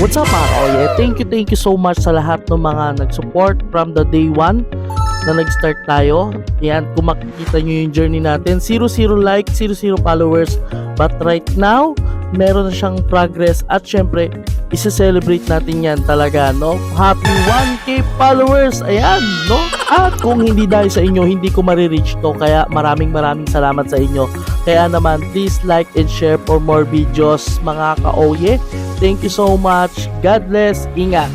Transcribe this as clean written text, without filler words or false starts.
What's up mga kaoye? Thank you so much sa lahat ng mga nag-support from the day 1 na nag-start tayo. Yan, kung makikita nyo yung journey natin, 0 like, 0 followers. But right now, meron na siyang progress at syempre, isa-celebrate natin yan talaga, no? Happy 1K followers! Ayan, no? At kung hindi dahil sa inyo, hindi ko marireach to. Kaya maraming salamat sa inyo. Kaya naman, please like and share for more videos, mga ka-OYE. Thank you so much. God bless. Ingat.